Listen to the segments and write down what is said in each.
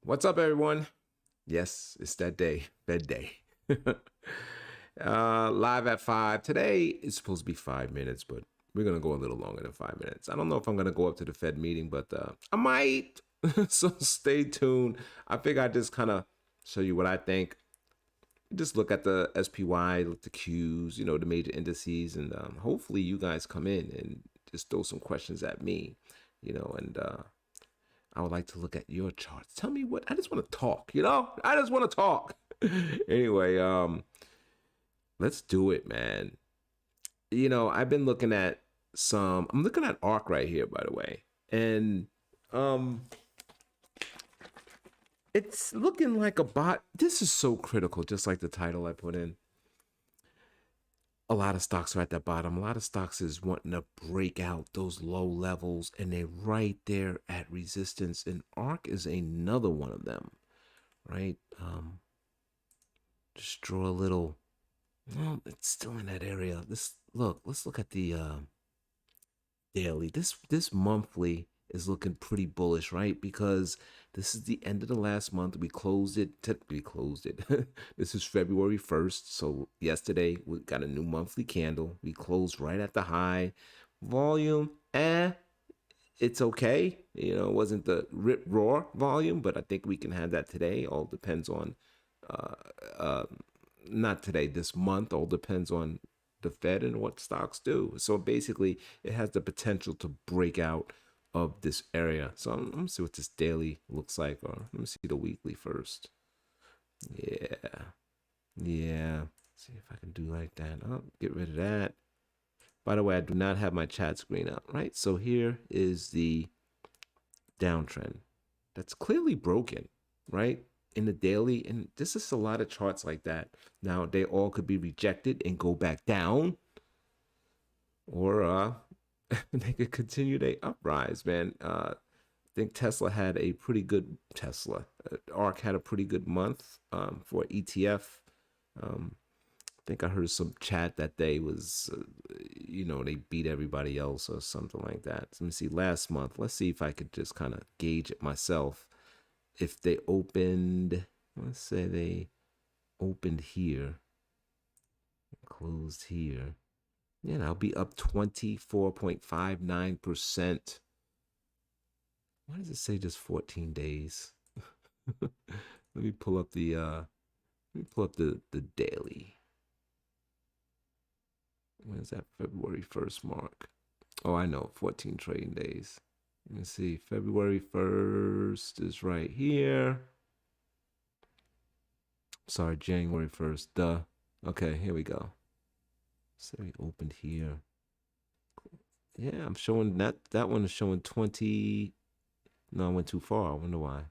What's up, everyone? Yes, it's that day, Fed day. Live at 5. Today is supposed to be 5 minutes, but we're going to go a little longer than 5 minutes. I don't know if I'm going to go up to the Fed meeting, but I might. So stay tuned. I figure I just kind of show you what I think. Just look at the SPY, look at the Qs, the major indices, and hopefully you guys come in and just throw some questions at me, and I would like to look at your charts. Tell me what I just want to talk. I just want to talk. Anyway, let's do it, man. I've been looking at I'm looking at ARC right here, by the way. And um it's looking like a bot. This is so critical, just like the title I put in. A lot of stocks are at that bottom. A lot of stocks is wanting to break out those low levels, and they're right there at resistance. And ARC is another one of them, right? Just draw a little. Well, it's still in that area. Let's look at the daily. This monthly is looking pretty bullish, right? Because this is the end of the last month. We closed it. We closed it. This is February 1st. So yesterday we got a new monthly candle. We closed right at the high. Volume, it's okay. It wasn't the rip roar volume, but I think we can have that today. All depends on uh, uh, not today, this month. All depends on the Fed and what stocks do. So basically, it has the potential to break out of this area. So I'm gonna see what this daily looks like, or let me see the weekly first. Yeah, yeah. See if I can do like that. Oh, get rid of that. By the way, I do not have my chat screen up, right? So here is the downtrend that's clearly broken, right? In the daily, and this is a lot of charts like that. Now they all could be rejected and go back down, or they could continue their uprise, man. I think Tesla had a pretty good ARC had a pretty good month for ETF. I think I heard some chat that they was, they beat everybody else or something like that. So let me see last month. Let's see if I could just kind of gauge it myself. If they opened, let's say they opened here, closed here. Yeah, I'll be up 24.59%. Why does it say just 14 days? Let me pull up the daily. When's that February 1st mark? Oh, I know, 14 trading days. Let me see. February 1st is right here. Sorry, January 1st. Duh. Okay, here we go. So we opened here. Yeah, I'm showing that one is showing 20. No, I went too far. I wonder why.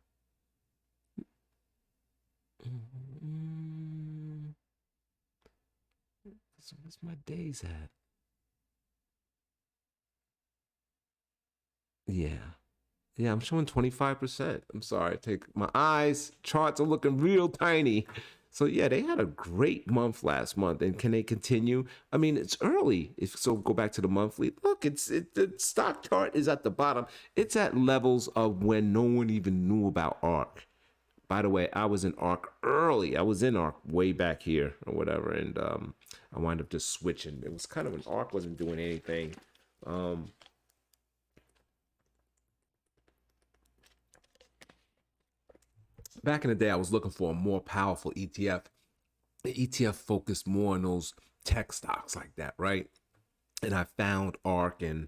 So where's my days at? Yeah. Yeah, I'm showing 25%. I'm sorry. Take my eyes. Charts are looking real tiny. So yeah, they had a great month last month, and can they continue? I mean, it's early. If so, go back to the monthly. Look, the stock chart is at the bottom. It's at levels of when no one even knew about ARC. By the way, I was in ARC early. I was in ARC way back here or whatever, and I wound up just switching. It was kind of when ARC wasn't doing anything. Um, Back in the day, I was looking for a more powerful ETF. The ETF focused more on those tech stocks like that, right? And I found ARC, and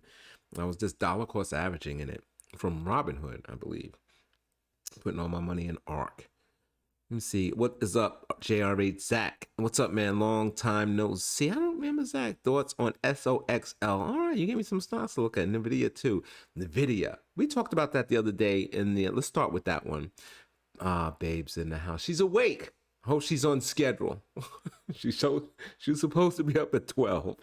I was just dollar cost averaging in it from Robinhood, I believe, putting all my money in ARC. Let me see. What is up, JR8 Zach? What's up, man? Long time no see. I don't remember Zach. Thoughts on SOXL? All right, you gave me some stocks to look at. NVIDIA too. NVIDIA. We talked about that the other day. Let's start with that one. Babe's in the house. She's awake. Hope she's on schedule. She's supposed to be up at 12.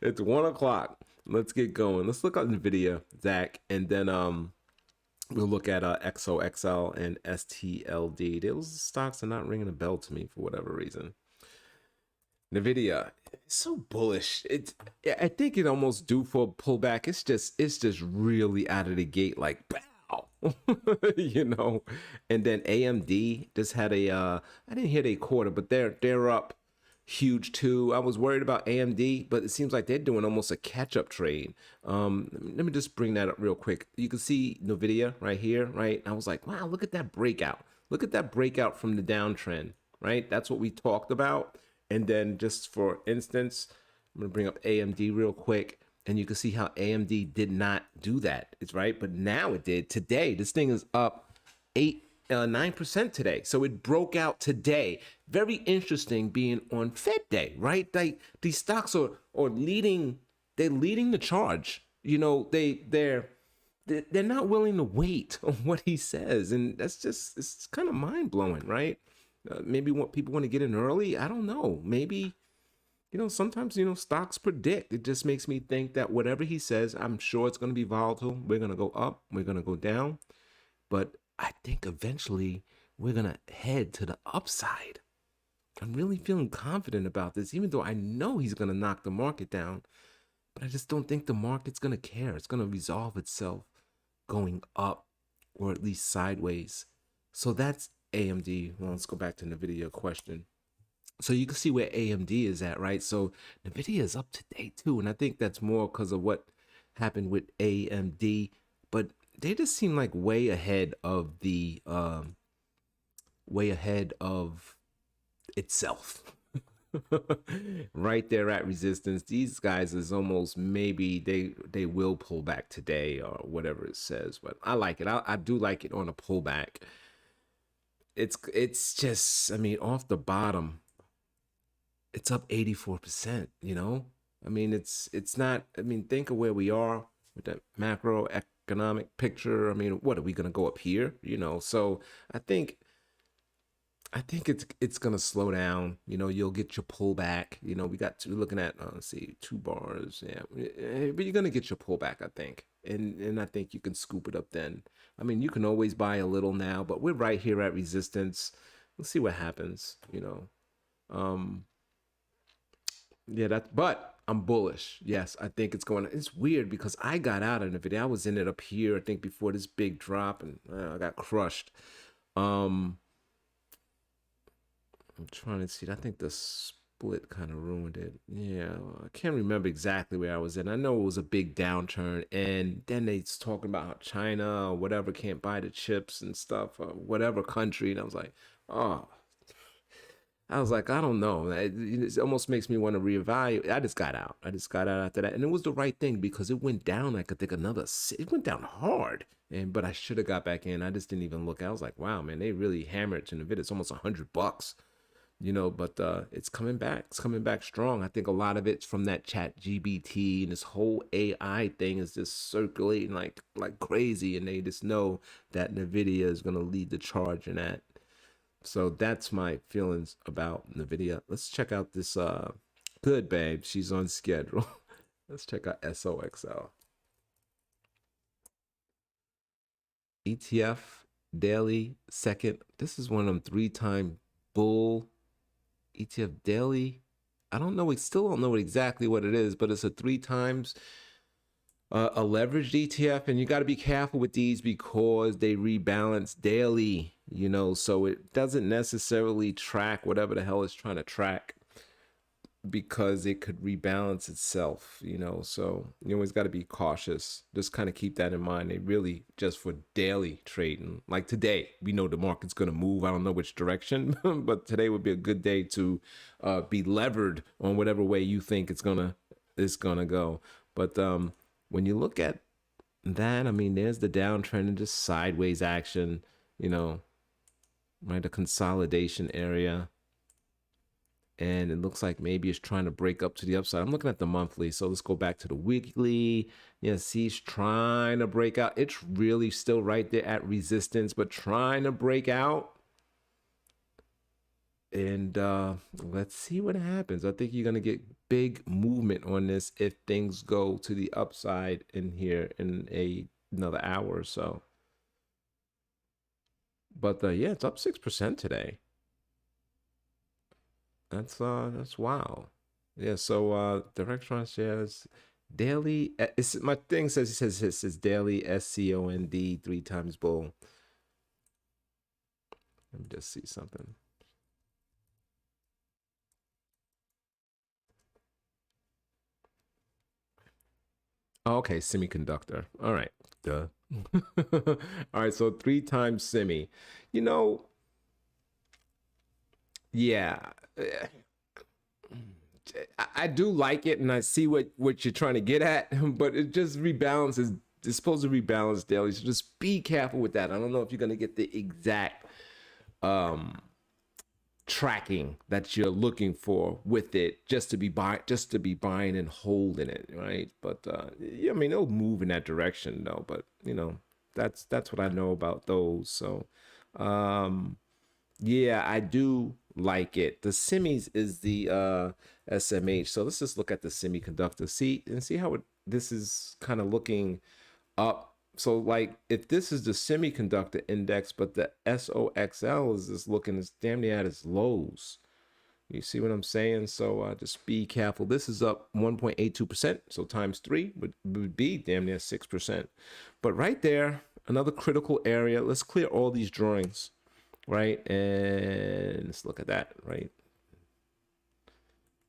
It's 1 o'clock. Let's get going. Let's look at NVIDIA, Zach, and then we'll look at XOXL and STLD. Those stocks are not ringing a bell to me for whatever reason. NVIDIA, it's so bullish. I think it almost due for a pullback. It's just really out of the gate, like, pow. you know. And then AMD just had a I didn't hit a quarter, but they're up huge too. I was worried about AMD, but it seems like they're doing almost a catch-up trade. Let me just bring that up real quick. You can see Nvidia right here, right? I was like, wow, look at that breakout. Look at that breakout from the downtrend, right? That's what we talked about. And then just for instance, I'm gonna bring up AMD real quick, and you can see how AMD did not do that. It's right, but now it did today. This thing is up 9% today, so it broke out today. Very interesting, being on Fed Day, right? Like these stocks are leading. They're leading the charge. You know, they're not willing to wait on what he says, and that's just it's kind of mind blowing, right? Maybe what people want to get in early. I don't know. Maybe sometimes stocks predict. It just makes me think that whatever he says, I'm sure it's going to be volatile. We're going to go up. We're going to go down, but I think eventually we're going to head to the upside. I'm really feeling confident about this, even though I know he's going to knock the market down. But I just don't think the market's going to care. It's going to resolve itself going up or at least sideways. So that's AMD. Well, let's go back to NVIDIA question. So you can see where AMD is at, right? So NVIDIA is up today too. And I think that's more because of what happened with AMD. But they just seem like way ahead of itself. Right there at resistance. These guys is almost maybe they will pull back today or whatever it says, but I like it. I do like it on a pullback. It's just, I mean, off the bottom, it's up 84%, you know? I mean, it's not, I mean, think of where we are with that macroeconomic picture. I mean, what are we going to go up here, you know? So, I think it's gonna slow down. You know, you'll get your pullback. You know, we're looking at let's see, 2 bars. Yeah, but you're gonna get your pullback, I think, and I think you can scoop it up then. I mean, you can always buy a little now, but we're right here at resistance. Let's see what happens. Um, yeah, but I'm bullish. Yes, I think it's going. It's weird because I got out of the video. I was in it up here, I think, before this big drop, and I got crushed. Um, I'm trying to see. I think the split kind of ruined it. Yeah, I can't remember exactly where I was in. I know it was a big downturn, and then they talking about how China or whatever can't buy the chips and stuff, or whatever country, and oh, I was like, I don't know. It almost makes me want to reevaluate. I just got out. I just got out after that, and it was the right thing because it went down. I could think it went down hard, but I should have got back in. I just didn't even look. I was like, wow, man, they really hammered to the vid. It's almost $100, but it's coming back. It's coming back strong. I think a lot of it's from that chat GBT, and this whole AI thing is just circulating like crazy, and they just know that NVIDIA is going to lead the charge in that. So that's my feelings about NVIDIA. Let's check out this good babe. She's on schedule. Let's check out SOXL. ETF daily second. This is one of them 3-time bull ETF daily. I don't know. We still don't know exactly what it is, but it's a 3 times a leveraged ETF, and you got to be careful with these because they rebalance daily. So it doesn't necessarily track whatever the hell it's trying to track because it could rebalance itself. So you always got to be cautious. Just kind of keep that in mind. They really just for daily trading. Like today, we know the market's going to move. I don't know which direction, but today would be a good day to be levered on whatever way you think it's gonna go. But when you look at that, I mean, there's the downtrend and just sideways action. Right, a consolidation area. And it looks like maybe it's trying to break up to the upside. I'm looking at the monthly, so let's go back to the weekly. Yeah, see, it's trying to break out. It's really still right there at resistance, but trying to break out. And let's see what happens. I think you're going to get big movement on this if things go to the upside in here in another hour or so. But yeah, it's up 6% today. That's wow. Yeah, so Directron shares Daily. It's my thing says daily SCOND 3 times bull. Let me just see something. Oh, okay, semiconductor. All right, duh. All right, so 3 times semi. You know, yeah, I do like it, and I see what you're trying to get at, but it just rebalances. It's supposed to rebalance daily, so just be careful with that. I don't know if you're gonna get the exact um tracking that you're looking for with it, just to be buying and holding it, right? But yeah, I mean, it'll move in that direction though. But that's what I know about those. So um yeah, I do like it. The semis is the SMH. So let's just look at the semiconductor. See how this is kind of looking up. So like if this is the semiconductor index, but the SOXL is just looking as damn near at its lows. You see what I'm saying? So just be careful. This is up 1.82%. So times three would be damn near 6%. But right there, another critical area. Let's clear all these drawings, right? And let's look at that, right?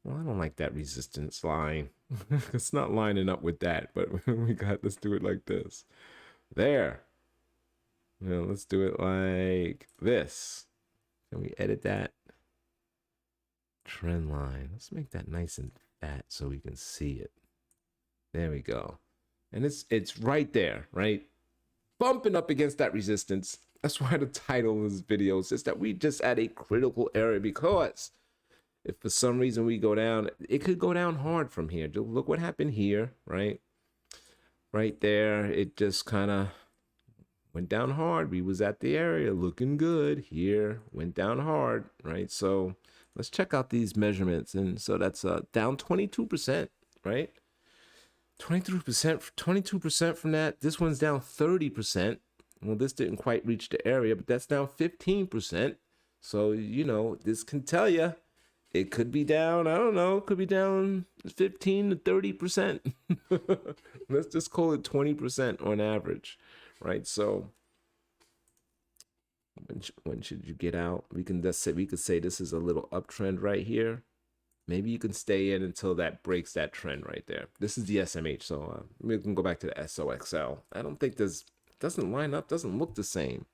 Well, I don't like that resistance line. It's not lining up with that, but let's do it like this. There. Now let's do it like this. Can we edit that? Trend line. Let's make that nice and fat so we can see it. There we go. And it's right there, right? Bumping up against that resistance. That's why the title of this video is just that we just at a critical area, because if for some reason we go down, it could go down hard from here. Look what happened here, right? Right there, it just kind of went down hard. We was at the area looking good. Here went down hard, right? So let's check out these measurements. And so that's down 22%, right? 23%, 22% from that. This one's down 30%. Well, this didn't quite reach the area, but that's down 15%. So, this can tell you it could be down, I don't know, it could be down 15 to 30%. Let's just call it 20% on average, right? So when should you get out? We could say this is a little uptrend right here. Maybe you can stay in until that breaks that trend right there. This is the SMH, so we can go back to the SOXL. I don't think doesn't line up, doesn't look the same.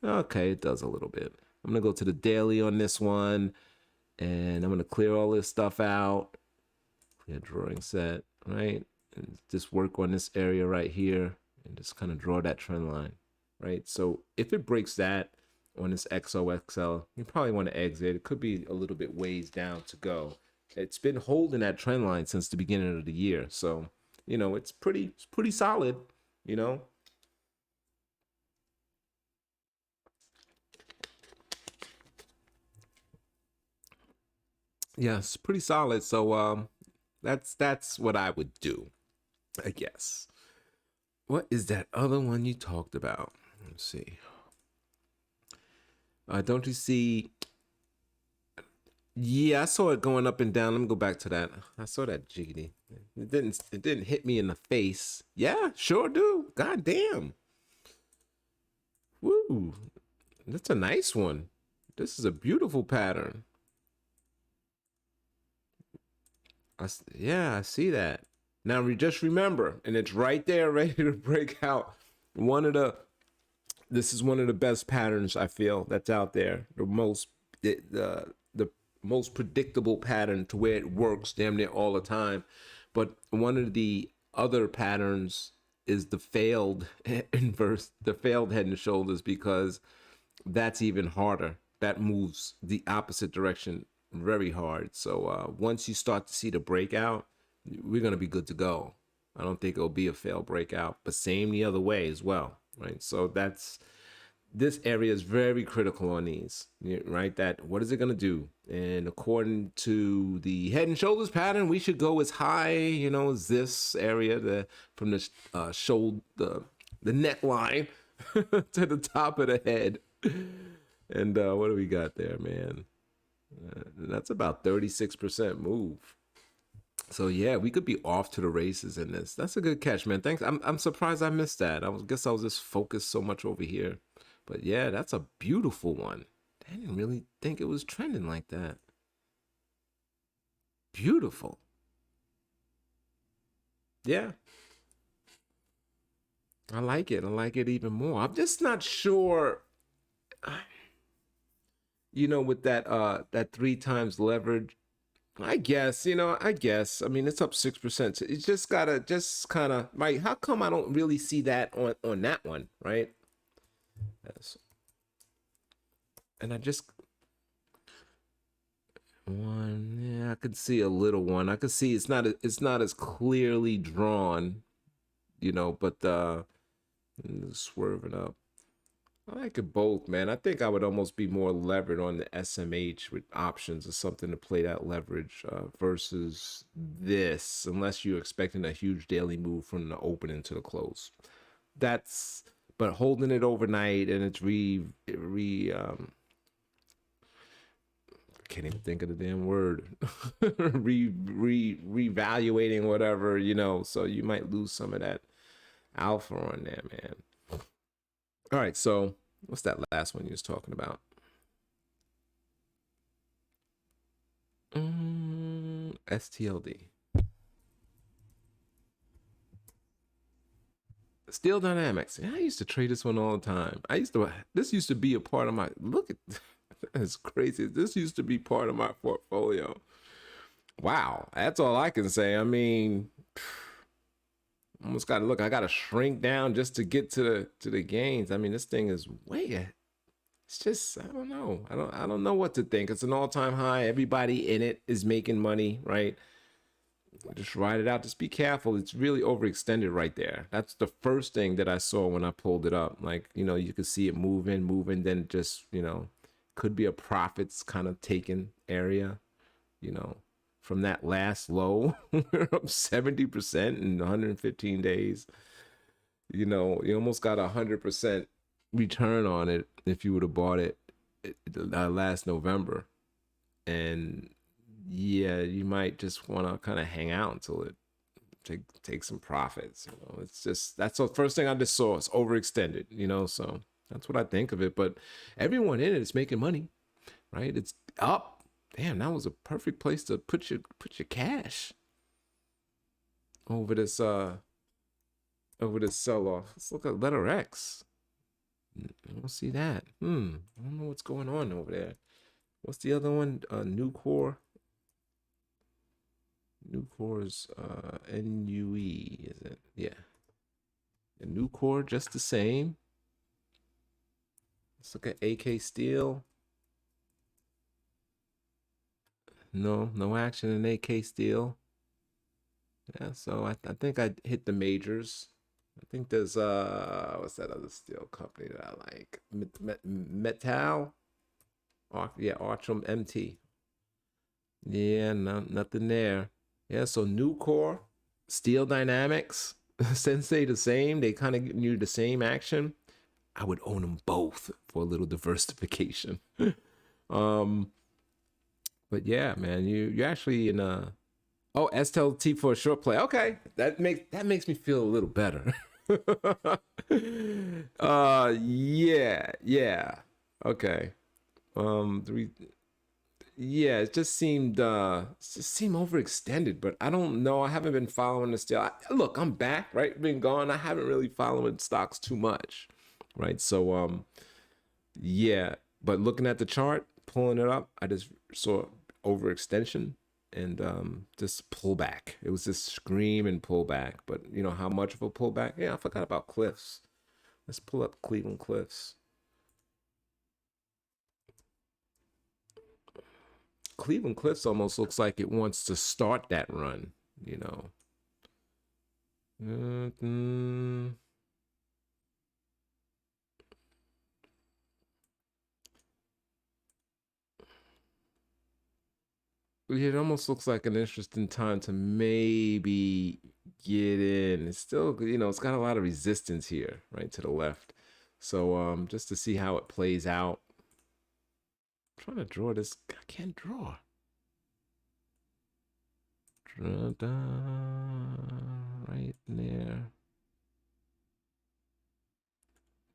Okay, it does a little bit. I'm gonna go to the daily on this one, and I'm gonna clear all this stuff out. Clear drawing set, right? And just work on this area right here, and just kind of draw that trend line, right? So if it breaks that on this XOXL, you probably want to exit. It could be a little bit ways down to go. It's been holding that trend line since the beginning of the year, so it's pretty solid, you know. Yeah, it's pretty solid. So that's what I would do, I guess. What is that other one you talked about? Let's see. Don't you see? Yeah, I saw it going up and down. Let me go back to that. I saw that jiggity. It didn't hit me in the face. Yeah, sure do. God damn. Woo. That's a nice one. This is a beautiful pattern. Yeah, I see that. Now just remember, and it's right there ready to break out. This is one of the best patterns I feel that's out there. The most predictable pattern to where it works damn near all the time. But one of the other patterns is the failed inverse, the failed head and shoulders, because that's even harder. That moves the opposite direction very hard. So once you start to see the breakout, we're gonna be good to go. I don't think it'll be a failed breakout, but same the other way as well, right? So this area is very critical on these, right? That what is it gonna do? And according to the head and shoulders pattern, we should go as high, as this area, from the shoulder, the neckline to the top of the head. And what do we got there, man? That's about 36% move. So yeah, we could be off to the races in this. That's a good catch, man. Thanks. I'm surprised I missed that. Guess I was just focused so much over here. But yeah, that's a beautiful one. I didn't really think it was trending like that. Beautiful. Yeah, I like it. I like it even more. I'm just not sure, with that three times leverage. I guess, I guess. I mean, it's up 6%. So it's just gotta just kind of right. How come I don't really see that on that one, right? Yes. And I just one, yeah, I could see a little one. I could see it's not as clearly drawn, but swerving up. I like it both, man. I think I would almost be more levered on the SMH with options or something to play that leverage versus this, unless you're expecting a huge daily move from the opening to the close. That's but holding it overnight and it's I can't even think of the damn word. Revaluating whatever, so you might lose some of that alpha on there, man. All right, so what's that last one you was talking about? STLD. Steel Dynamics. Yeah, I used to trade this one all the time. This used to be a part of my, look at, that's crazy. This used to be part of my portfolio. Wow, that's all I can say. I mean, almost got to look. I got to shrink down just to get to the gains. I mean, this thing is way. It's just I don't know. I don't know what to think. It's an all-time high. Everybody in it is making money, right? Just ride it out. Just be careful. It's really overextended right there. That's the first thing that I saw when I pulled it up. Like, you could see it moving, then just, could be a profits kind of taken area, you know, from that last low. We're up 70% in 115 days. You almost got 100% return on it if you would have bought it last November. And yeah, you might just want to kind of hang out until it take some profits. It's just that's the first thing I just saw. It's overextended. So that's what I think of it. But everyone in it is making money, right? It's up. Damn, that was a perfect place to put your cash over this sell off. Let's look at letter X. I don't see that. I don't know what's going on over there. What's the other one? New core. New core is NUE, is it? Yeah. The new core just the same. Let's look at AK Steel. No action in AK Steel. Yeah, so I think I hit the majors. I think there's what's that other steel company that I like? Metal. Yeah, Archum MT. Yeah, no, nothing there. Yeah, so new core, Steel Dynamics, Sensei the same. They kind of give you the same action. I would own them both for a little diversification. um, but yeah, man, you're actually in STLT for a short play. Okay, that makes me feel a little better. Yeah. Okay. Three. Yeah, it just seemed overextended, but I don't know. I haven't been following the still. Look, I'm back, right? Been gone. I haven't really followed stocks too much, right? So yeah, but looking at the chart, pulling it up, I just saw overextension and just pullback. It was just scream and pullback, but how much of a pullback? Yeah, I forgot about Cliffs. Let's pull up Cleveland Cliffs. Cleveland Cliffs almost looks like it wants to start that run, you know. Mm-hmm. It almost looks like an interesting time to maybe get in. It's still, it's got a lot of resistance here, right to the left. So just to see how it plays out. I'm trying to draw this. I can't draw. Right there.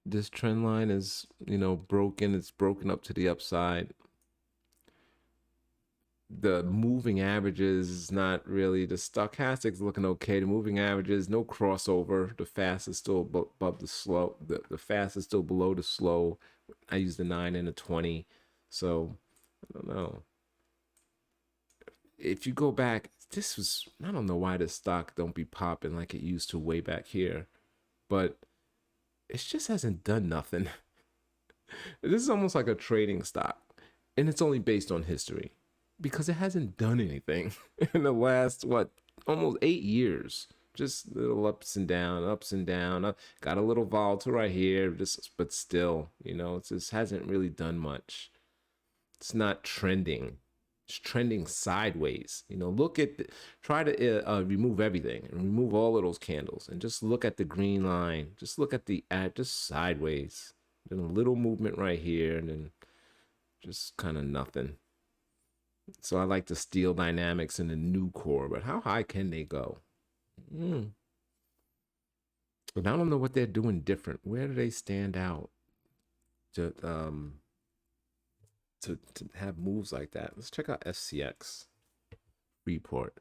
This trend line is, broken. It's broken up to the upside. The moving averages is not really, the stochastics looking okay. The moving averages, no crossover. The fast is still above the slow. The fast is still below the slow. I use the 9 and the 20. So I don't know. If you go back, this was, I don't know why this stock don't be popping like it used to way back here, but it just hasn't done nothing. This is almost like a trading stock, and it's only based on history because it hasn't done anything in the last, what, almost 8 years. Just little ups and down, ups and down. Got a little volatile right here, just but still, it just hasn't really done much. It's not trending. It's trending sideways. Look at try to remove everything and remove all of those candles and just look at the green line. Just look at the ad, just sideways. Then a little movement right here, and then just kind of nothing. So I like the steel dynamics and the new core, but how high can they go? But I don't know what they're doing different. Where do they stand out to have moves like that? Let's check out FCX report.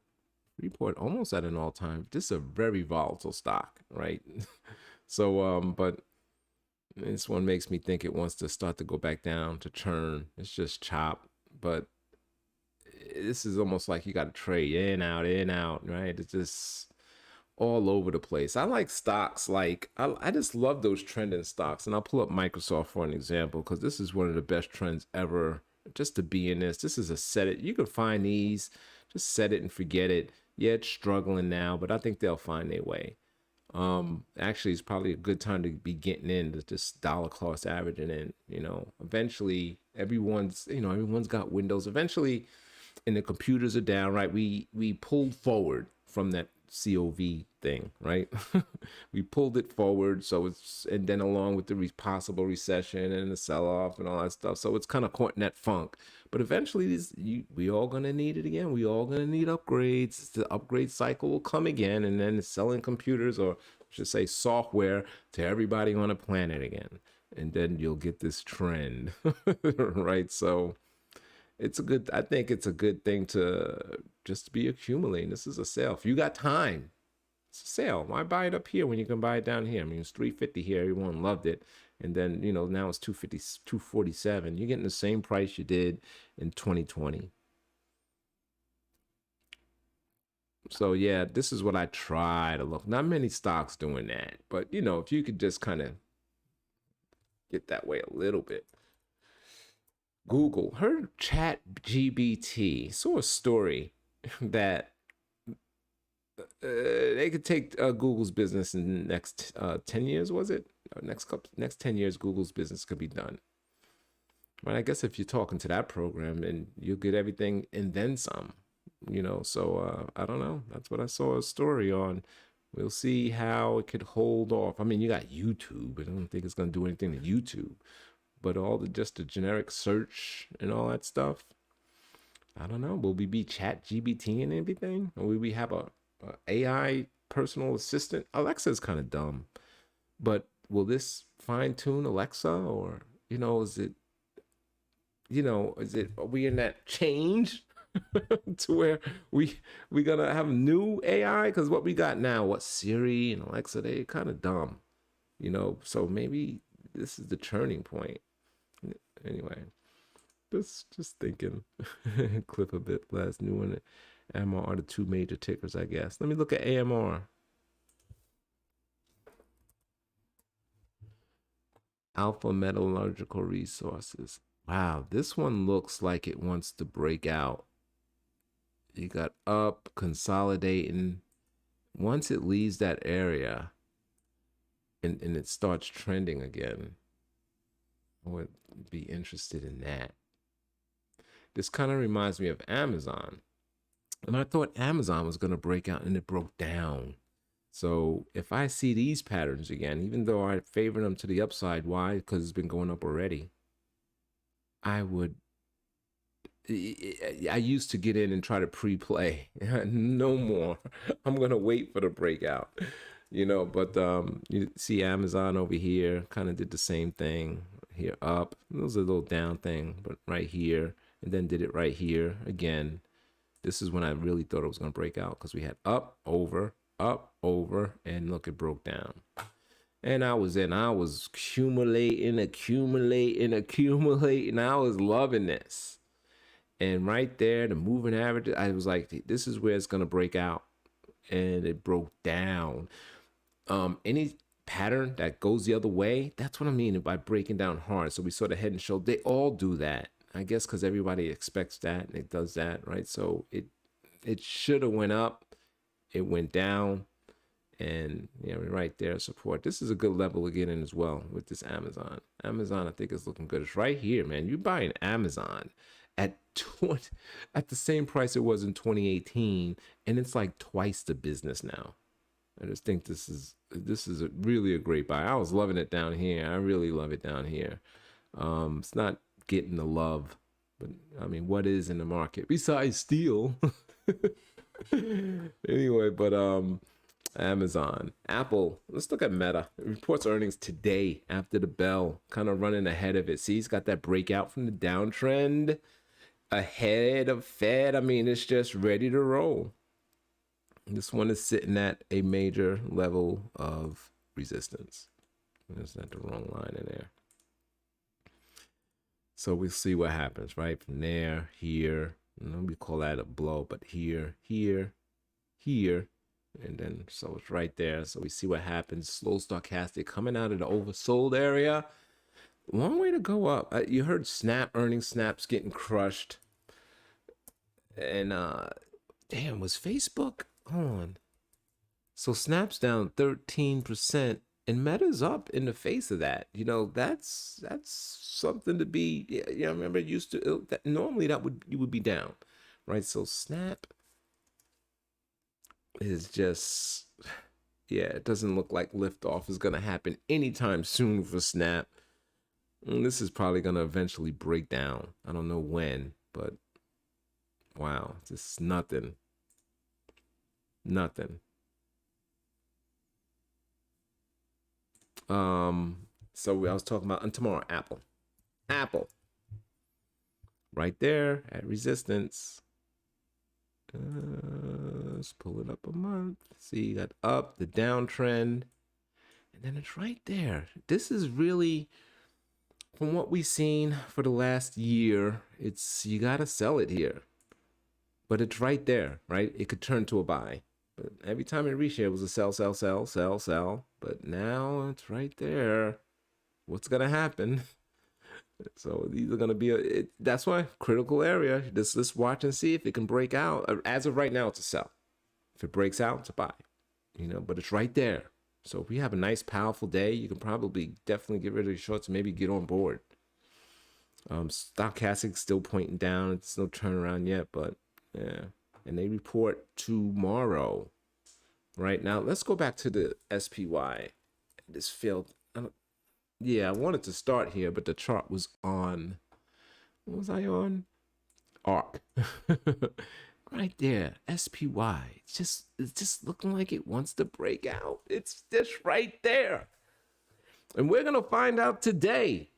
Report almost at an all-time. This is a very volatile stock, right? So but this one makes me think it wants to start to go back down to churn. It's just chop, but this is almost like you got to trade in, out, right? It's just all over the place. I like stocks like I just love those trending stocks, and I'll pull up Microsoft for an example because this is one of the best trends ever. Just to be in this, this is a set it. You can find these, just set it and forget it. Yeah, it's struggling now, but I think they'll find their way. Actually, it's probably a good time to be getting into this dollar cost averaging in. Eventually, everyone's got windows. Eventually, and the computers are down, right? We pulled forward from that COV thing, right? We pulled it forward, so it's, and then along with the possible recession and the sell-off and all that stuff, so it's kind of caught in that funk. But eventually, we all gonna need it again. We all gonna need upgrades. The upgrade cycle will come again, and then selling computers, or I should say software, to everybody on the planet again, and then you'll get this trend, right? So I think it's a good thing to just be accumulating. This is a sale. If you got time, it's a sale. Why buy it up here when you can buy it down here? I mean, it's 350 here. Everyone loved it. And then, now it's 250, 247. You're getting the same price you did in 2020. So yeah, this is what I try to look. Not many stocks doing that, but if you could just kind of get that way a little bit. Google, her chat GBT saw a story that they could take Google's business in the next 10 years, was it? Next 10 years, Google's business could be done. But I guess if you're talking to that program, and you'll get everything and then some, so I don't know. That's what I saw a story on. We'll see how it could hold off. I mean, you got YouTube. I don't think it's going to do anything to YouTube, but just the generic search and all that stuff. I don't know. Will we be chat GBT and everything? Or will we have a AI personal assistant? Alexa's kind of dumb, but will this fine tune Alexa, or are we in that change to where we gonna have new AI? Because what we got now, what Siri and Alexa, they kind of dumb, So maybe this is the turning point. Anyway, just thinking. Clip a bit last new one. AMR are the two major tickers, I guess. Let me look at AMR. Alpha Metallurgical Resources. Wow, this one looks like it wants to break out. You got up, consolidating. Once it leaves that area and it starts trending again, I would be interested in that. This kind of reminds me of Amazon. And I thought Amazon was going to break out, and it broke down. So if I see these patterns again, even though I favor them to the upside, why? Because it's been going up already. I would, I used to get in and try to pre-play. No more. I'm gonna wait for the breakout. But you see Amazon over here kind of did the same thing. Here up. It was a little down thing, but right here, and then did it right here again. This is when I really thought it was gonna break out because we had up, over, and look, it broke down. And I was accumulating. I was loving this. And right there, the moving average, I was like, this is where it's gonna break out. And it broke down. Any pattern that goes the other way, that's what I mean by breaking down hard. So we saw the head and shoulder. They all do that. I guess because everybody expects that and it does that, right? So it should have went up. It went down. And yeah, right there, support. This is a good level to get in as well with this Amazon. Amazon, I think, is looking good. It's right here, man. You buying Amazon at the same price it was in 2018, and it's like twice the business now. I just think this is really a great buy. I was loving it down here. I really love it down here. It's not getting the love, but I mean, what is in the market besides steel? Anyway, but Amazon, Apple. Let's look at Meta. It reports earnings today after the bell, kind of running ahead of it. See, he's got that breakout from the downtrend ahead of Fed. I mean, it's just ready to roll. This one is sitting at a major level of resistance. There's not the wrong line in there. So we'll see what happens, right? From there, here. We call that a blow, but here, and then so it's right there. So we see what happens. Slow stochastic coming out of the oversold area. Long way to go up. You heard Snap earnings. Snap's getting crushed. And damn, was Facebook on? So Snap's down 13%, and Meta's up in the face of that. That's something to be. Yeah, I remember it used to. Normally you would be down, right? So Snap is just, yeah, it doesn't look like liftoff is gonna happen anytime soon for Snap. And this is probably gonna eventually break down. I don't know when, but wow, just nothing. So I was talking about tomorrow, Apple, right there at resistance. Let's pull it up a month. See, you got up, the downtrend, and then it's right there. This is really, from what we've seen for the last year, you gotta sell it here. But it's right there, right? It could turn to a buy. But every time it reached here, it was a sell. But now it's right there. What's gonna happen? So these are gonna be that's why critical area. Let's watch and see if it can break out. As of right now, it's a sell. If it breaks out, it's a buy. But it's right there. So if we have a nice, powerful day, you can probably definitely get rid of your shorts and maybe get on board. Stochastic still pointing down. It's no turnaround yet, but yeah. And they report tomorrow. Right now, let's go back to the SPY. This failed. Yeah, I wanted to start here, but the chart was on. What was I on? ARC. Right there, SPY. It's just looking like it wants to break out. It's just right there. And we're gonna find out today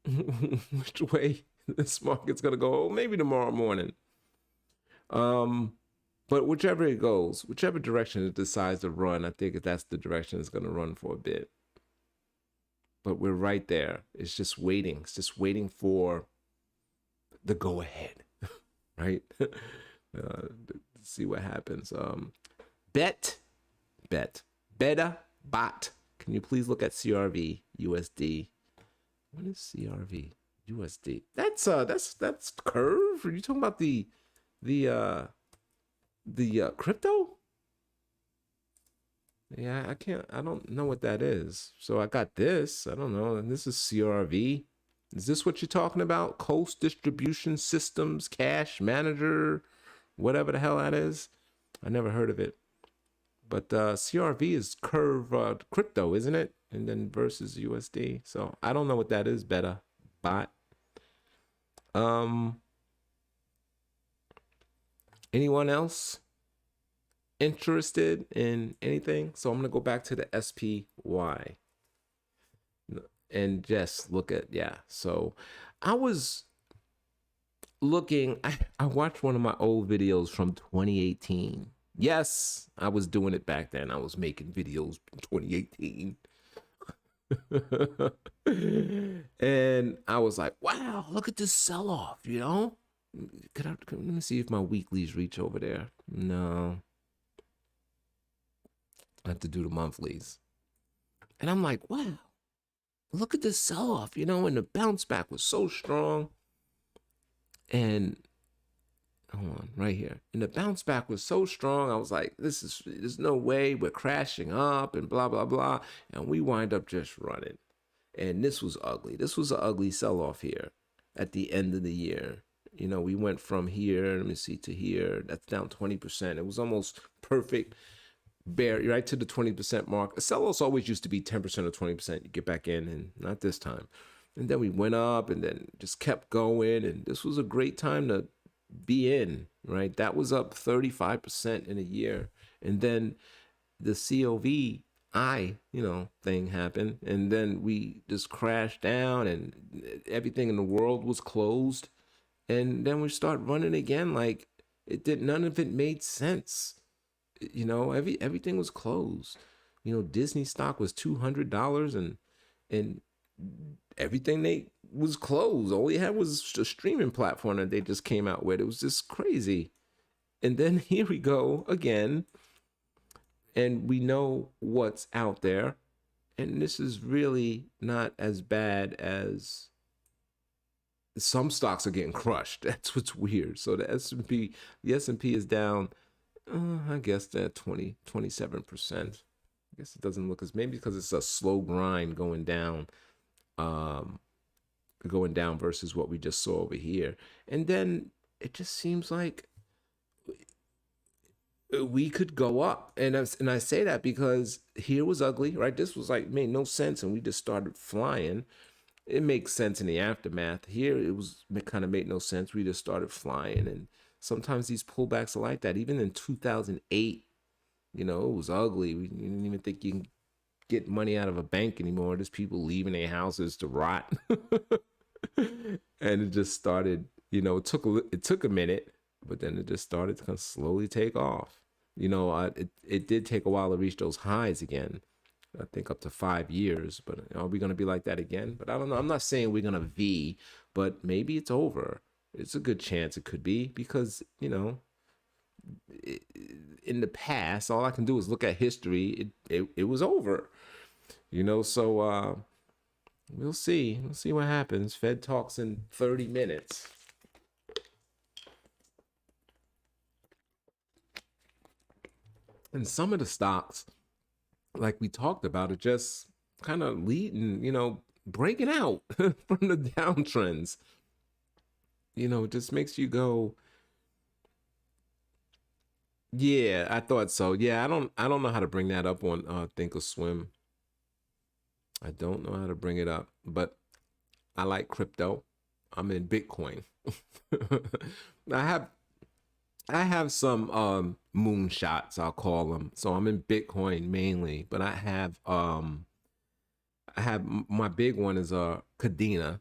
which way this market's gonna go. Maybe tomorrow morning. But whichever it goes, whichever direction it decides to run, I think that's the direction it's gonna run for a bit. But we're right there. It's just waiting. It's just waiting for the go ahead, right? See what happens. Beta bot. Can you please look at CRV USD? What is CRV USD? That's curve. Are you talking about the crypto? Yeah, I don't know what that is. So I got this. I don't know. And this is CRV. Is this what you're talking about? Coast Distribution Systems, Cash Manager, whatever the hell that is. I never heard of it. But CRV is curve crypto, isn't it? And then versus USD. So I don't know what that is. Beta bot. Anyone else interested in anything? So I'm gonna go back to the SPY and just look at, yeah. So I was looking, I watched one of my old videos from 2018. Yes, I was doing it back then. I was making videos in 2018. And I was like, wow, look at this sell off, you know? Let me see if my weeklies reach over there. No, I have to do the monthlies. And I'm like, wow, look at this sell off, you know? And the bounce back was so strong. And hold on, right here. And the bounce back was so strong. I was like, there's no way we're crashing up and blah, blah, blah. And we wind up just running. And this was ugly. This was an ugly sell off here at the end of the year. You know, we went from here, let me see, to here. That's down 20%. It was almost perfect bear right to the 20% mark. Sell-offs always used to be 10% or 20%. You get back in, and not this time. And then we went up and then just kept going. And this was a great time to be in, right? That was up 35% in a year. And then the COVID, thing happened. And then we just crashed down and everything in the world was closed. And then we start running again like none of it made sense. You know, everything was closed. You know, Disney stock was $200 and everything they was closed. All they had was a streaming platform that they just came out with. It was just crazy. And then here we go again. And we know what's out there. And this is really not as bad as some stocks are getting crushed. That's what's weird. So the S&P is down, I guess that 27%. I guess it doesn't look as, maybe because it's a slow grind going down versus what we just saw over here. And then it just seems like we could go up. And I say that because here was ugly, right? This was like made no sense, and we just started flying. It makes sense in the aftermath. Here it kind of made no sense. We just started flying, and sometimes these pullbacks are like that. Even in 2008, you know, it was ugly. We didn't even think you can get money out of a bank anymore. There's people leaving their houses to rot. And it just started, you know, it took a minute, but then it just started to kind of slowly take off. You know, it did take a while to reach those highs again. I think up to 5 years, but are we going to be like that again? But I don't know. I'm not saying we're going to V, but maybe it's over. It's a good chance it could be because, you know, in the past, all I can do is look at history. It was over, you know. So we'll see. We'll see what happens. Fed talks in 30 minutes. And some of the stocks, like we talked about, are just kind of leading, you know, breaking out from the downtrends. You know, it just makes you go, yeah, I thought so. Yeah, I don't know how to bring that up on Thinkorswim. I don't know how to bring it up, but I like crypto. I'm in Bitcoin. I have I have some moonshots, I'll call them. So I'm in Bitcoin mainly, but my big one is Cadena,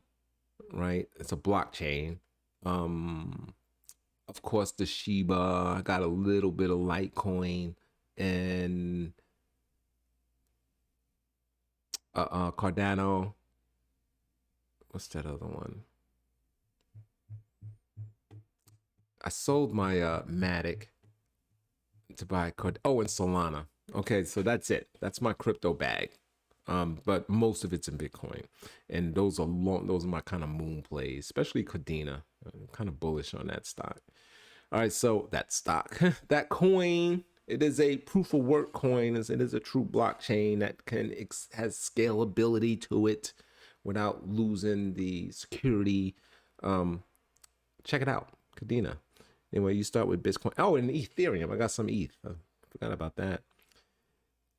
right? It's a blockchain. Um of course the Shiba, I got a little bit of Litecoin and Cardano. What's that other one? I sold my Matic to buy and Solana. Okay, so that's it. That's my crypto bag. But most of it's in Bitcoin, and those are my kind of moon plays, especially Cadena. I'm kind of bullish on that stock. All right, so that stock, that coin, it is a proof of work coin. It is a true blockchain that has scalability to it without losing the security. Check it out, Cadena. Anyway, you start with Bitcoin. Oh, and Ethereum. I got some ETH. I forgot about that.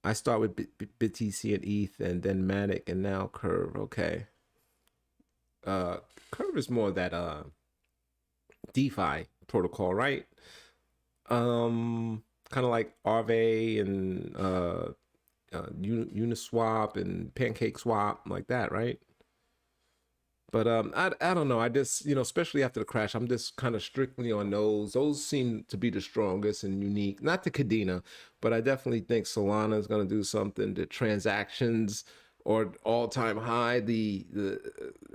I start with BTC and ETH, and then Matic, and now Curve. Okay. Curve is more that DeFi protocol, right? Kind of like Arve and Uniswap and Pancake Swap, like that, right? But I don't know. I just, especially after the crash, I'm just kind of strictly on those. Those seem to be the strongest and unique. Not the Cadena, but I definitely think Solana is going to do something. The transactions or all time high, the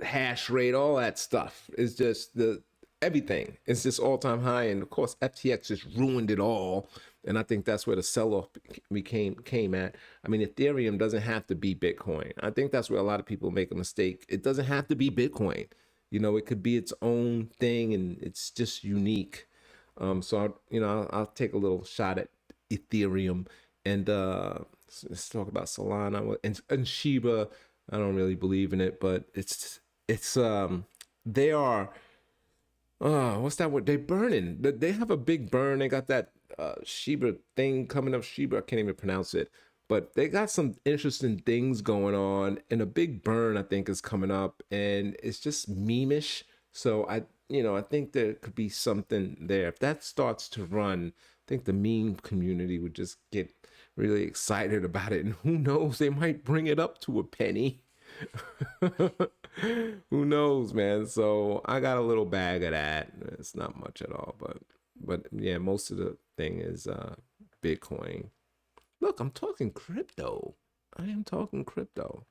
hash rate, all that stuff is just the everything. It's just all time high, and of course FTX just ruined it all. And I think that's where the sell off came at. I mean, Ethereum doesn't have to be Bitcoin. I think that's where a lot of people make a mistake. It doesn't have to be Bitcoin. It could be its own thing, and it's just unique. I'll take a little shot at Ethereum, and let's talk about Solana and Shiba. I don't really believe in it, but it's they are what's that word? They burning. They have a big burn. They got that Shiba thing coming up. Shiba, I can't even pronounce it. But they got some interesting things going on, and a big burn I think is coming up, and it's just memeish. So I think there could be something there. If that starts to run, I think the meme community would just get really excited about it, and who knows, they might bring it up to a penny. Who knows, man? So I got a little bag of that. It's not much at all, but yeah, most of the thing is Bitcoin. Look, I'm talking crypto. I am talking crypto.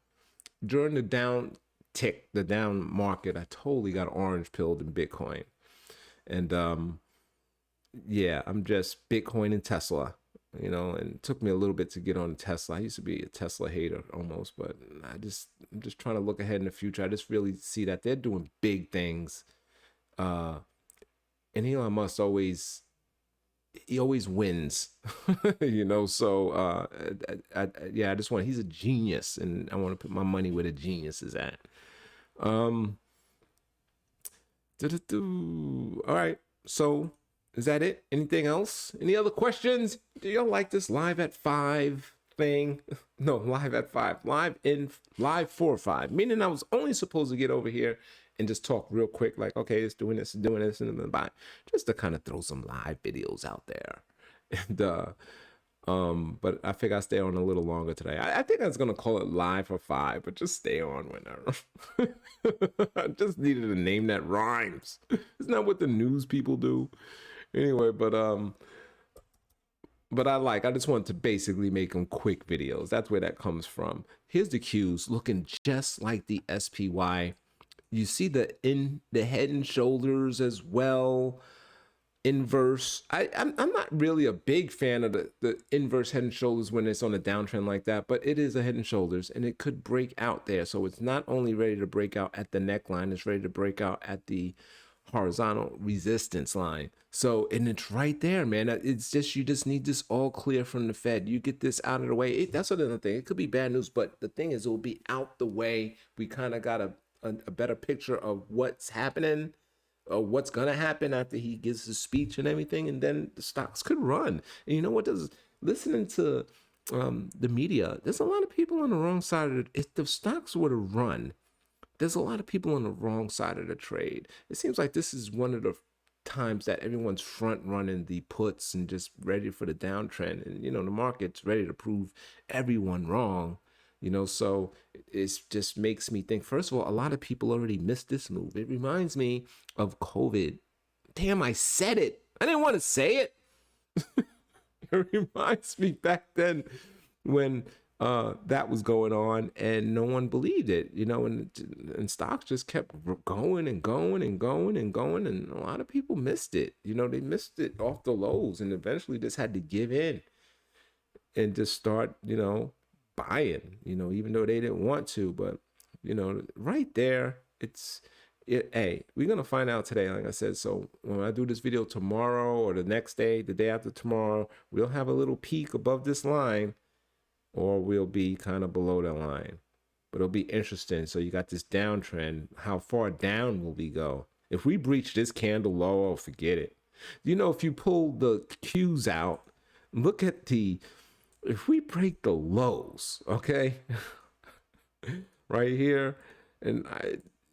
During the down tick, the down market, I totally got orange pilled in Bitcoin. And yeah, I'm just Bitcoin and Tesla, and it took me a little bit to get on Tesla. I used to be a Tesla hater almost, but I'm just trying to look ahead in the future. I just really see that they're doing big things. Uh, and Elon Musk he always wins, So yeah, I just want he's a genius, and I want to put my money where the genius is at. Um, All right. So is that it? Anything else? Any other questions? Do y'all like this live at 5 thing? No, live at 5. Live 4 or 5. Meaning I was only supposed to get over here and just talk real quick, like, okay, it's doing this, and then bye. Just to kind of throw some live videos out there. And but I figure I stay on a little longer today. I think I was gonna call it live for 5, but just stay on whenever. I just needed a name that rhymes. Isn't that what the news people do? Anyway, but I just want to basically make them quick videos. That's where that comes from. Here's the cues looking just like the SPY. You see the head and shoulders as well, inverse. I'm not really a big fan of the inverse head and shoulders when it's on a downtrend like that, but it is a head and shoulders, and it could break out there. So it's not only ready to break out at the neckline, it's ready to break out at the horizontal resistance line. So, and it's right there, man. It's just you just need this all clear from the Fed. You get this out of the way. That's another thing. It could be bad news, but the thing is, it will be out the way. We kind of got a better picture of what's happening, what's gonna happen after he gives his speech and everything, and then the stocks could run. And you know what? Does listening to the media, there's a lot of people on the wrong side of it. If the stocks were to run, there's a lot of people on the wrong side of the trade. It seems like this is one of the times that everyone's front running the puts and just ready for the downtrend. And, the market's ready to prove everyone wrong. So it just makes me think, first of all, a lot of people already missed this move. It reminds me of COVID. Damn, I said it. I didn't want to say it. It reminds me back then when that was going on and no one believed it, and stocks just kept going and going and going and going, and a lot of people missed it. They missed it off the lows and eventually just had to give in and just start, buying, even though they didn't want to. But, right there, hey, we're gonna find out today, like I said. So when I do this video tomorrow or the next day, the day after tomorrow, we'll have a little peak above this line, or we'll be kind of below the line. But it'll be interesting. So you got this downtrend. How far down will we go? If we breach this candle low, oh, forget it. If you pull the cues out, look at if we break the lows, okay, right here, and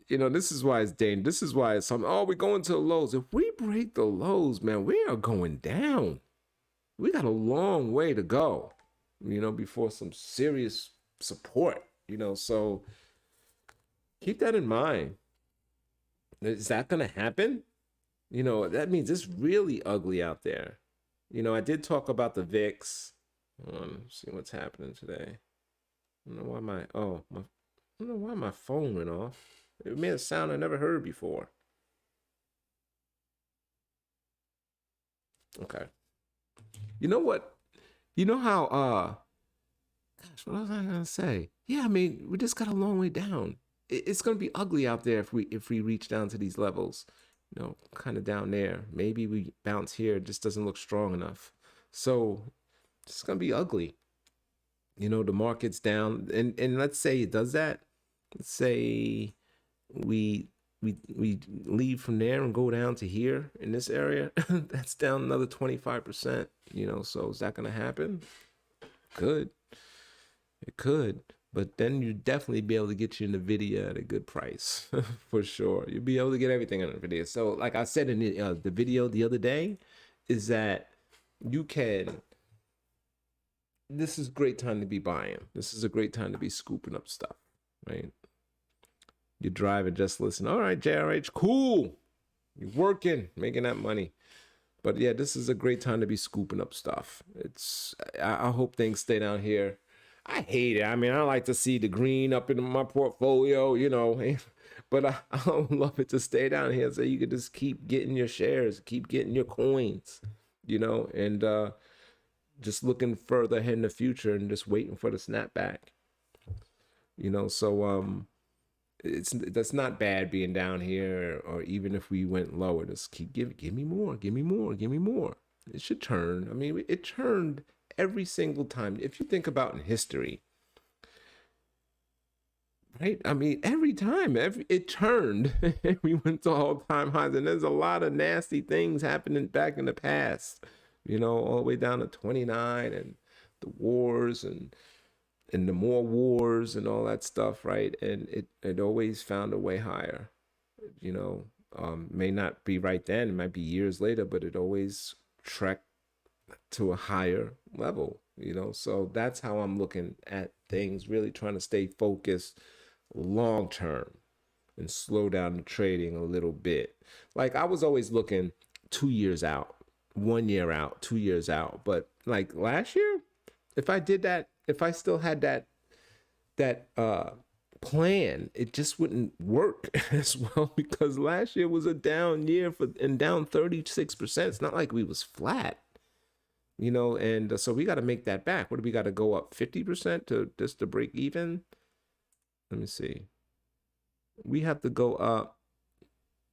This is why it's dangerous. This is why it's something. Oh, we're going to the lows. If we break the lows, man, we are going down. We got a long way to go, before some serious support, So keep that in mind. Is that going to happen? That means it's really ugly out there. I did talk about the VIX. Hold on, see what's happening today. I don't know why I don't know why my phone went off. It made a sound I never heard before. Okay. You know what? You know how gosh, what was I gonna say? Yeah, I mean, we just got a long way down. It's gonna be ugly out there if we reach down to these levels. Kind of down there. Maybe we bounce here. It just doesn't look strong enough. So it's gonna be ugly. The market's down, and let's say it does that. Let's say we we leave from there and go down to here in this area. That's down another 25%. So is that gonna happen? Could. It could. But then you'd definitely be able to get you NVIDIA at a good price, for sure. You'll be able to get everything on NVIDIA. So, like I said in the video the other day, is that you can. This is a great time to be buying. This is a great time to be scooping up stuff, right? You drive and just listen. All right, JRH, cool. You're working, making that money. But yeah, this is a great time to be scooping up stuff. I hope things stay down here. I hate it. I mean, I like to see the green up in my portfolio, but I would love it to stay down here so you could just keep getting your shares, keep getting your coins, and just looking further ahead in the future and just waiting for the snapback, So that's not bad being down here, or even if we went lower, just keep give me more, give me more, give me more. It should turn. I mean, it turned every single time. If you think about in history, right? I mean, every time, it turned, we went to all-time highs, and there's a lot of nasty things happening back in the past, all the way down to 29 and the wars and the more wars and all that stuff, right? And it always found a way higher, may not be right then, it might be years later, but it always trekked to a higher level, So that's how I'm looking at things, really trying to stay focused long term and slow down the trading a little bit. Like I was always looking 2 years out, 1 year out, 2 years out. But like last year, if I did that, if I still had that plan, it just wouldn't work as well, because last year was a down year and down 36%. It's not like we was flat. And so we got to make that back. What do we got to go up 50% to just to break even? Let me see. We have to go up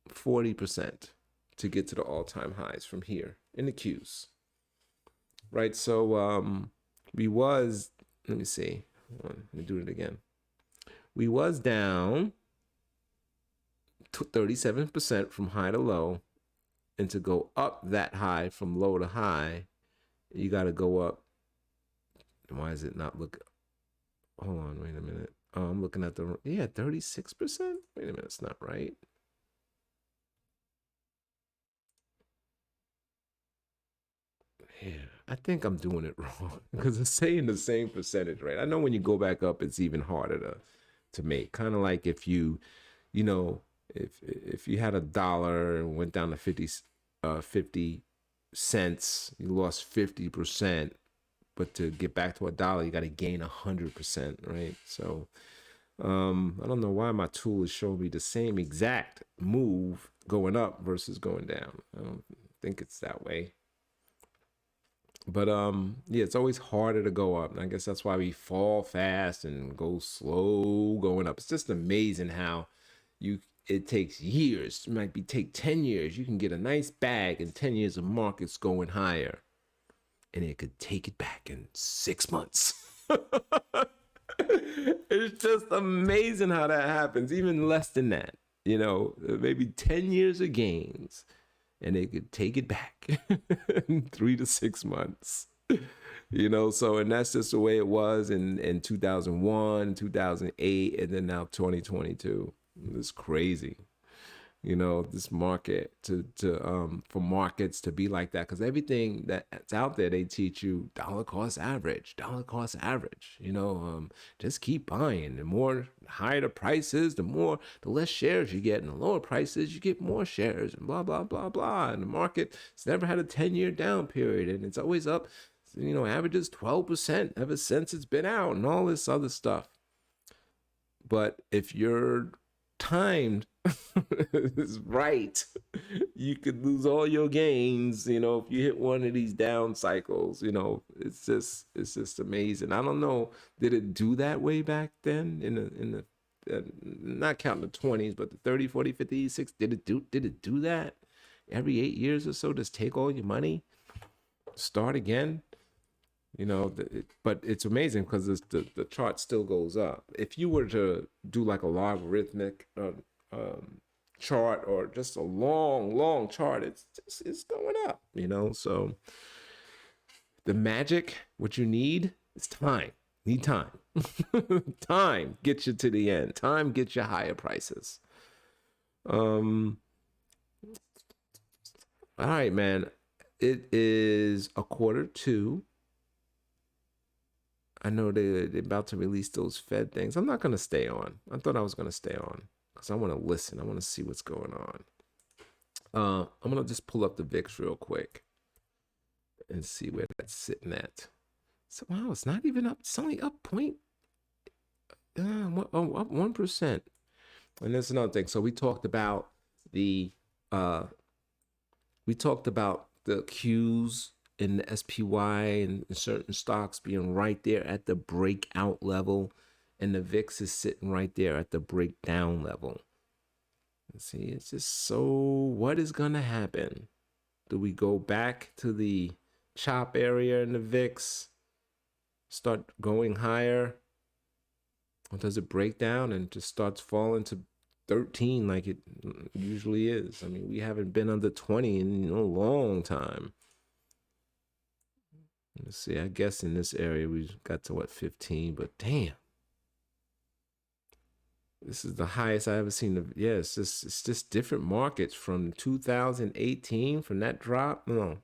40% to get to the all-time highs from here in the Qs. Right? So we was, let me see. Hold on, let me do it again. We was down 37% from high to low, and to go up that high from low to high, you got to go up. Why is it not look? Hold on, wait a minute. Oh, I'm looking at 36%. Wait a minute, it's not right. Yeah, I think I'm doing it wrong because it's saying the same percentage, right? I know when you go back up, it's even harder to make. Kind of like if you if you had $1 and went down to 50 cents, you lost 50%. But to get back to $1, you got to gain 100%, right? So I don't know why my tool is showing me the same exact move going up versus going down. I don't think it's that way. But yeah, it's always harder to go up. And I guess that's why we fall fast and go slow going up. It's just amazing how it takes years. It might take 10 years. You can get a nice bag in 10 years of markets going higher, and it could take it back in 6 months. It's just amazing how that happens. Even less than that, maybe 10 years of gains, and they could take it back in 3 to 6 months. So, and that's just the way it was in 2001, 2008, and then now 2022. It's crazy. This market to for markets to be like that, because everything that's out there, they teach you dollar cost average. Just keep buying. The more higher the prices, the less shares you get, and the lower prices you get more shares, and blah blah blah blah. And the market, it's never had a 10-year down period, and it's always up. Averages 12% ever since it's been out, and all this other stuff. But if you're timed is right, you could lose all your gains. If you hit one of these down cycles. It's just amazing. I don't know, did it do that way back then in the not counting the 20s, but the 30, 40, 50, 60? Did it do that every 8 years or so? Just take all your money, start again? But it's amazing because the chart still goes up. If you were to do like a logarithmic chart, or just a long chart, it's going up. So the magic, what you need is time. Need time. Time gets you to the end. Time gets you higher prices. All right, man. It is 1:45. I know they're about to release those Fed things. I'm not going to stay on. I thought I was going to stay on because I want to listen. I want to see what's going on. I'm going to just pull up the VIX real quick and see where that's sitting at. So, wow, it's not even up. It's only up up 1%. And that's another thing. So we talked about the Qs in the SPY and certain stocks being right there at the breakout level, and the VIX is sitting right there at the breakdown level. See, it's just so, what is gonna happen? Do we go back to the chop area in the VIX, start going higher, or does it break down and just starts falling to 13 like it usually is? I mean, we haven't been under 20 in a long time. Let's see, I guess in this area we got to 15, but damn. This is the highest I ever seen. Yeah, it's just different markets from 2018, from that drop. No,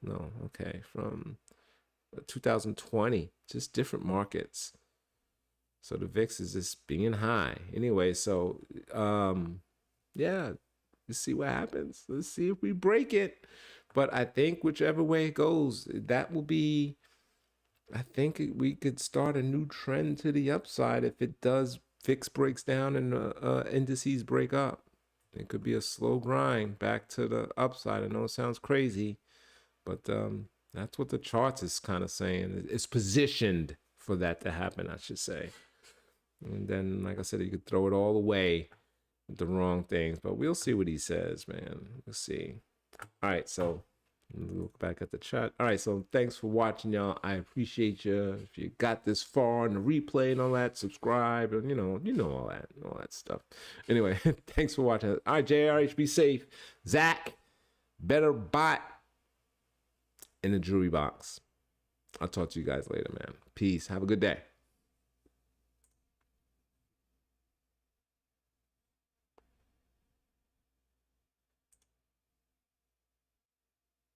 okay, from 2020, just different markets. So the VIX is just being high. Anyway, so yeah, let's see what happens. Let's see if we break it. But I think whichever way it goes, that will be, I think we could start a new trend to the upside if it does. VIX breaks down and indices break up. It could be a slow grind back to the upside. I know it sounds crazy, but that's what the charts is kind of saying. It's positioned for that to happen, I should say. And then, like I said, you could throw it all away with the wrong things, but we'll see what he says, man. We'll see. All right, so look back at the chat. All right, so thanks for watching, y'all. I appreciate you. If you got this far in the replay and all that, subscribe, and you know all that stuff. Anyway, thanks for watching. All right, JRH, be safe. Zach, better bot in the jewelry box. I'll talk to you guys later, man. Peace. Have a good day.